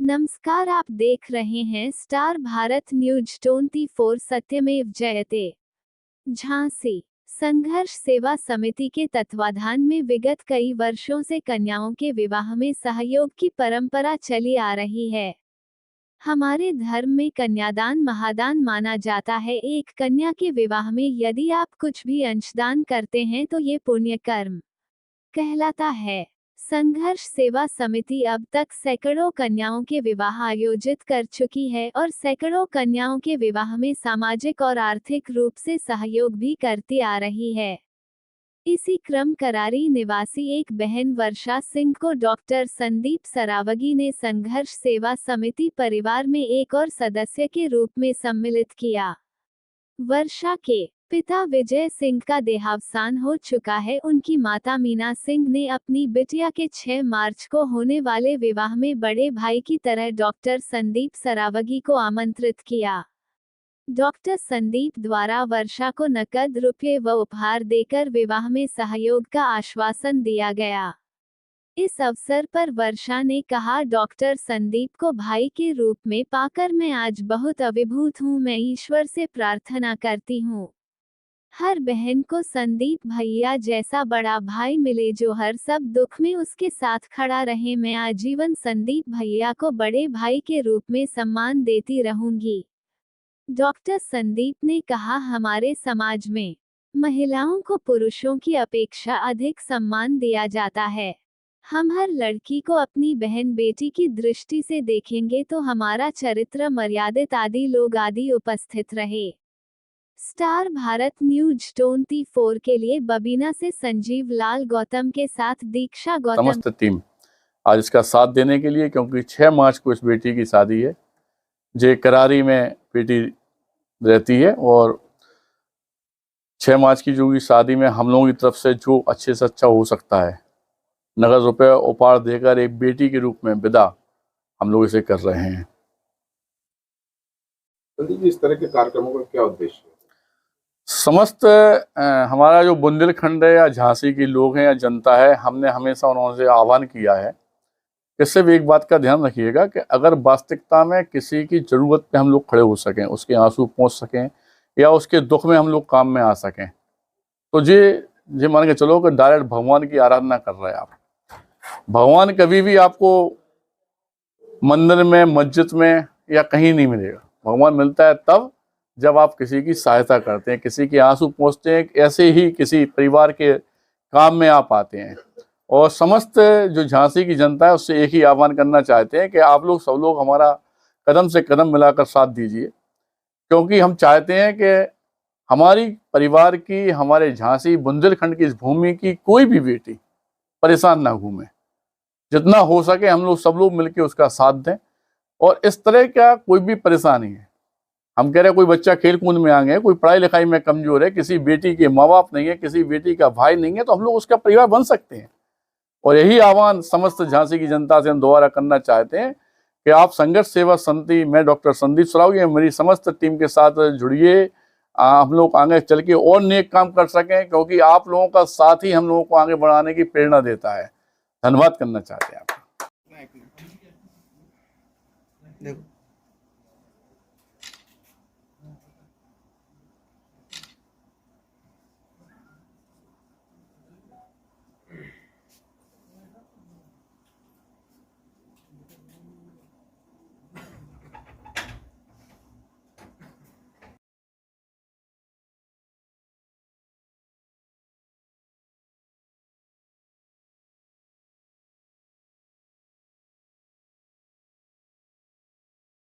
नमस्कार, आप देख रहे हैं स्टार भारत न्यूज 24 सत्यमेव जयते। झांसी संघर्ष सेवा समिति के तत्वाधान में विगत कई वर्षों से कन्याओं के विवाह में सहयोग की परंपरा चली आ रही है। हमारे धर्म में कन्यादान महादान माना जाता है। एक कन्या के विवाह में यदि आप कुछ भी अंशदान करते हैं तो ये पुण्य कर्म कहलाता है। संघर्ष सेवा समिति अब तक सैकड़ों कन्याओं के विवाह आयोजित कर चुकी है और सैकड़ों कन्याओं के विवाह में सामाजिक और आर्थिक रूप से सहयोग भी करती आ रही है। इसी क्रम करारी निवासी एक बहन वर्षा सिंह को डॉक्टर संदीप सरावगी ने संघर्ष सेवा समिति परिवार में एक और सदस्य के रूप में सम्मिलित किया। वर्षा के पिता विजय सिंह का देहावसान हो चुका है। उनकी माता मीना सिंह ने अपनी बिटिया के 6 मार्च को होने वाले विवाह में बड़े भाई की तरह डॉक्टर संदीप सरावगी को आमंत्रित किया। डॉक्टर संदीप द्वारा वर्षा को नकद रुपये व उपहार देकर विवाह में सहयोग का आश्वासन दिया गया। इस अवसर पर वर्षा ने कहा, डॉक्टर संदीप को भाई के रूप में पाकर मैं आज बहुत अभिभूत हूँ। मैं ईश्वर से प्रार्थना करती हूँ हर बहन को संदीप भैया जैसा बड़ा भाई मिले जो हर सब दुख में उसके साथ खड़ा रहे। मैं आजीवन संदीप भैया को बड़े भाई के रूप में सम्मान देती रहूंगी। डॉक्टर संदीप ने कहा, हमारे समाज में महिलाओं को पुरुषों की अपेक्षा अधिक सम्मान दिया जाता है। हम हर लड़की को अपनी बहन बेटी की दृष्टि से देखेंगे तो हमारा चरित्र मर्यादित आदि लोग आदि उपस्थित रहे। स्टार भारत न्यूज 24 के लिए बबीना से संजीव लाल गौतम के साथ दीक्षा गौतम। समस्त टीम आज इसका साथ देने के लिए, क्योंकि 6 मार्च को इस बेटी की शादी है। जे करारी में बेटी रहती है और 6 मार्च की जो शादी में हम लोगों की तरफ से जो अच्छे से अच्छा हो सकता है, नगद रुपये उपहार देकर एक बेटी के रूप में विदा हम लोग इसे कर रहे हैं। संदीप जी, इस तरह के कार्यक्रमों का क्या उद्देश्य है? समस्त हमारा जो बुंदेलखंड है या झांसी के लोग हैं या जनता है, हमने हमेशा उन्होंने आह्वान किया है। इससे भी एक बात का ध्यान रखिएगा कि अगर वास्तविकता में किसी की ज़रूरत पे हम लोग खड़े हो सकें, उसके आंसू पहुंच सकें या उसके दुख में हम लोग काम में आ सकें, तो ये मान के चलो कि डायरेक्ट भगवान की आराधना कर रहे हैं आप। भगवान कभी भी आपको मंदिर में, मस्जिद में या कहीं नहीं मिलेगा। भगवान मिलता है तब जब आप किसी की सहायता करते हैं, किसी के आंसू पहुँचते हैं, ऐसे ही किसी परिवार के काम में आप आते हैं। और समस्त जो झांसी की जनता है उससे एक ही आह्वान करना चाहते हैं कि आप लोग सब लोग हमारा कदम से कदम मिलाकर साथ दीजिए, क्योंकि हम चाहते हैं कि हमारी परिवार की, हमारे झांसी बुंदेलखंड की इस भूमि की कोई भी बेटी परेशान ना घूमे। जितना हो सके हम लोग सब लोग मिलकर उसका साथ दें। और इस तरह का कोई भी परेशानी है, हम कह रहे हैं कोई बच्चा खेल कूद में आ गए, कोई पढ़ाई लिखाई में कमजोर है, किसी बेटी के माँ बाप नहीं है, किसी बेटी का भाई नहीं है, तो हम लोग उसका परिवार बन सकते हैं। और यही आह्वान समस्त झांसी की जनता से हम दोबारा करना चाहते हैं कि आप संघर्ष सेवा समिति में डॉक्टर संदीप सरावगी मेरी समस्त टीम के साथ जुड़िए। हम लोग आगे चल के और नेक काम कर सकें, क्योंकि आप लोगों का साथ ही हम लोगों को आगे बढ़ाने की प्रेरणा देता है। धन्यवाद करना चाहते हैं आपका।